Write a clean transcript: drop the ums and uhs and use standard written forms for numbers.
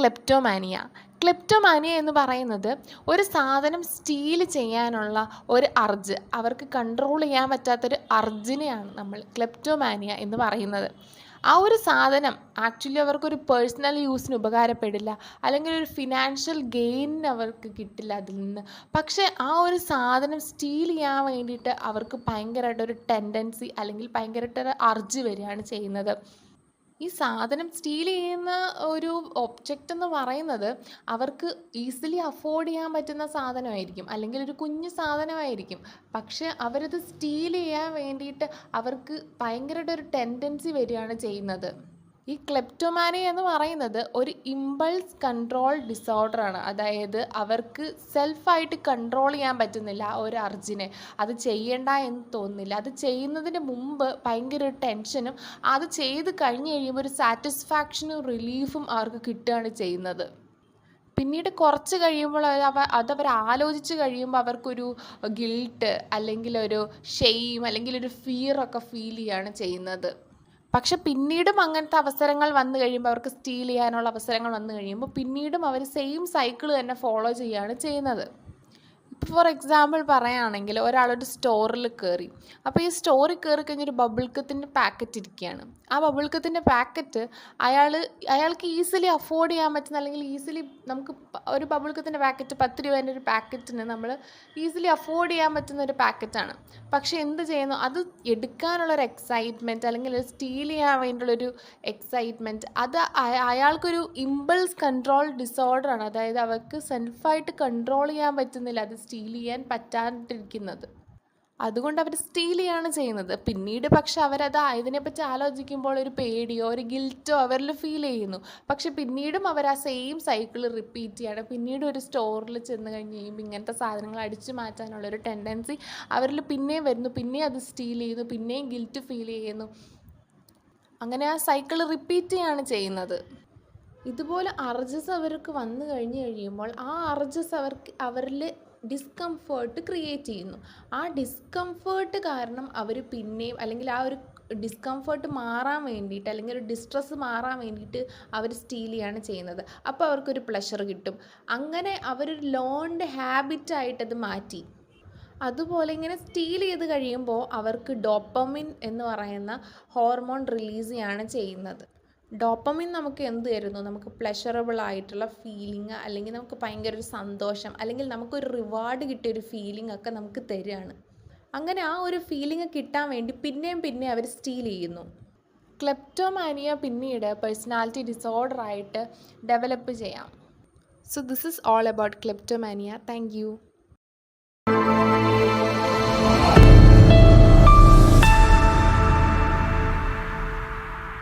Kleptomania. Kleptomania എന്ന് പറയുന്നത് ഒരു സാധനം സ്റ്റീൽ ചെയ്യാനുള്ള ഒരു അർജ്, അവർക്ക് കൺട്രോൾ ചെയ്യാൻ പറ്റാത്തൊരു അർജിനെയാണ് നമ്മൾ ക്ലെപ്റ്റോമാനിയ എന്ന് പറയുന്നത്. ആ ഒരു സാധനം ആക്ച്വലി അവർക്കൊരു പേഴ്സണൽ യൂസിന് ഉപകാരപ്പെടില്ല, അല്ലെങ്കിൽ ഒരു ഫിനാൻഷ്യൽ ഗെയിനിന് അവർക്ക് കിട്ടില്ല അതിൽ നിന്ന്. പക്ഷേ ആ ഒരു സാധനം സ്റ്റീൽ ചെയ്യാൻ വേണ്ടിയിട്ട് അവർക്ക് ഭയങ്കരമായിട്ടൊരു ടെൻഡൻസി അല്ലെങ്കിൽ ഭയങ്കരമായിട്ടൊരു അർജ് വരികയാണ് ചെയ്യുന്നത്. ഈ സാധനം സ്റ്റീൽ ചെയ്യുന്ന ഒരു ഒബ്ജക്റ്റ് എന്ന് പറയുന്നത് അവർക്ക് ഈസിലി അഫോർഡ് ചെയ്യാൻ പറ്റുന്ന സാധനമായിരിക്കും, അല്ലെങ്കിൽ ഒരു കുഞ്ഞു സാധനമായിരിക്കും. പക്ഷെ അവരത് സ്റ്റീൽ ചെയ്യാൻ വേണ്ടിയിട്ട് അവർക്ക് ഭയങ്കരമായിട്ടൊരു ടെൻഡൻസി വരികയാണ് ചെയ്യുന്നത്. ഈ ക്ലെപ്റ്റോമാനിയ എന്ന് പറയുന്നത് ഒരു ഇമ്പൾസ് കൺട്രോൾ ഡിസോർഡറാണ്. അതായത് അവർക്ക് സെൽഫായിട്ട് കൺട്രോൾ ചെയ്യാൻ പറ്റുന്നില്ല ആ ഒരു അർജിനെ. അത് ചെയ്യണ്ട എന്ന് തോന്നുന്നില്ല. അത് ചെയ്യുന്നതിന് മുമ്പ് ഭയങ്കര ഒരു ടെൻഷനും, അത് ചെയ്ത് കഴിഞ്ഞ് കഴിയുമ്പോൾ ഒരു സാറ്റിസ്ഫാക്ഷനും റിലീഫും അവർക്ക് കിട്ടുകയാണ് ചെയ്യുന്നത്. പിന്നീട് കുറച്ച് കഴിയുമ്പോൾ അതവർ ആലോചിച്ച് കഴിയുമ്പോൾ അവർക്കൊരു ഗിൽട്ട്, അല്ലെങ്കിൽ ഒരു ഷെയിം, അല്ലെങ്കിൽ ഒരു ഫിയറൊക്കെ ഫീൽ ചെയ്യുകയാണ് ചെയ്യുന്നത്. പക്ഷെ പിന്നീടും അങ്ങനത്തെ അവസരങ്ങൾ വന്നു കഴിയുമ്പോൾ, അവർക്ക് സ്റ്റീൽ ചെയ്യാനുള്ള അവസരങ്ങൾ വന്നു കഴിയുമ്പോൾ പിന്നീടും അവർ സെയിം സൈക്കിൾ തന്നെ ഫോളോ ചെയ്യുകയാണ് ചെയ്യുന്നത്. ഇപ്പോൾ ഫോർ എക്സാമ്പിൾ പറയുകയാണെങ്കിൽ, ഒരാളൊരു സ്റ്റോറിൽ കയറി. അപ്പോൾ ഈ സ്റ്റോറിൽ കയറി കഴിഞ്ഞൊരു ബബിൾക്കത്തിൻ്റെ പാക്കറ്റ് ഇരിക്കുകയാണ്. ആ ബബിൾക്കത്തിൻ്റെ പാക്കറ്റ് അയാൾക്ക് ഈസിലി അഫോർഡ് ചെയ്യാൻ പറ്റുന്ന, അല്ലെങ്കിൽ ഈസിലി നമുക്ക് ഒരു ബബിൾക്കത്തിൻ്റെ പാക്കറ്റ് 10 രൂപേൻ്റെ ഒരു പാക്കറ്റിന് നമ്മൾ ഈസിലി അഫോർഡ് ചെയ്യാൻ പറ്റുന്ന ഒരു പാക്കറ്റാണ്. പക്ഷേ എന്ത് ചെയ്യുന്നു, അത് എടുക്കാനുള്ളൊരു എക്സൈറ്റ്മെൻറ്റ്, അല്ലെങ്കിൽ സ്റ്റീൽ ചെയ്യാൻ വേണ്ടിയുള്ളൊരു എക്സൈറ്റ്മെൻറ്റ്, അത് അയാൾക്കൊരു ഇമ്പൾസ് കൺട്രോൾ ഡിസോർഡറാണ്. അതായത് അവർക്ക് സെൽഫായിട്ട് കൺട്രോൾ ചെയ്യാൻ പറ്റുന്നില്ല, അത് സ്റ്റീൽ ചെയ്യാൻ പറ്റാണ്ടിരിക്കുന്നത്. അതുകൊണ്ട് അവർ സ്റ്റീൽ ചെയ്യാണ് ചെയ്യുന്നത്. പിന്നീട് പക്ഷെ അവരത് ഇതിനെപ്പറ്റി ആലോചിക്കുമ്പോൾ ഒരു പേടിയോ ഒരു ഗിൽറ്റോ അവരിൽ ഫീൽ ചെയ്യുന്നു. പക്ഷെ പിന്നീടും അവർ ആ സെയിം സൈക്കിൾ റിപ്പീറ്റ് ചെയ്യാണ്. പിന്നീട് ഒരു സ്റ്റോറിൽ ചെന്ന് കഴിഞ്ഞ് കഴിയുമ്പോൾ ഇങ്ങനത്തെ സാധനങ്ങൾ അടിച്ചു മാറ്റാനുള്ളൊരു ടെൻഡൻസി അവരിൽ പിന്നെയും വരുന്നു. പിന്നെയും അത് സ്റ്റീൽ ചെയ്യുന്നു, പിന്നെയും ഗിൽറ്റ് ഫീൽ ചെയ്യുന്നു. അങ്ങനെ ആ സൈക്കിൾ റിപ്പീറ്റ് ചെയ്യാണ് ചെയ്യുന്നത്. ഇതുപോലെ അർജസ് അവർക്ക് വന്നു കഴിയുമ്പോൾ ആ അർജസ് അവരിൽ ഡിസ്കംഫേർട്ട് ക്രിയേറ്റ് ചെയ്യുന്നു. ആ ഡിസ്കംഫേർട്ട് കാരണം അവർ പിന്നെയും, അല്ലെങ്കിൽ ആ ഒരു ഡിസ്കംഫേർട്ട് മാറാൻ വേണ്ടിയിട്ട്, അല്ലെങ്കിൽ ഒരു ഡിസ്ട്രെസ് മാറാൻ വേണ്ടിയിട്ട് അവർ സ്റ്റീൽ ചെയ്യാണ് ചെയ്യുന്നത്. അപ്പോൾ അവർക്കൊരു പ്ലഷർ കിട്ടും. അങ്ങനെ അവരൊരു ലേൺഡ് ഹാബിറ്റായിട്ടത് മാറ്റി. അതുപോലെ ഇങ്ങനെ സ്റ്റീൽ ചെയ്ത് കഴിയുമ്പോൾ അവർക്ക് ഡോപ്പമിൻ എന്ന് പറയുന്ന ഹോർമോൺ റിലീസ് ചെയ്യാണ് ചെയ്യുന്നത്. ഡോപ്പമിൻ നമുക്ക് എന്ത് തരുന്നു? നമുക്ക് പ്ലഷറബിൾ ആയിട്ടുള്ള ഫീലിംഗ്, അല്ലെങ്കിൽ നമുക്ക് ഭയങ്കര ഒരു സന്തോഷം, അല്ലെങ്കിൽ നമുക്കൊരു റിവാർഡ് കിട്ടിയൊരു ഫീലിംഗ് ഒക്കെ നമുക്ക് തരികയാണ്. അങ്ങനെ ആ ഒരു ഫീലിംഗ് കിട്ടാൻ വേണ്ടി പിന്നെയും അവർ സ്റ്റീൽ ചെയ്യുന്നു. ക്ലെപ്റ്റോമാനിയ പിന്നീട് പേഴ്സണാലിറ്റി ഡിസോർഡർ ആയിട്ട് ഡെവലപ്പ് ചെയ്യാം. So this is all about kleptomania. Thank U.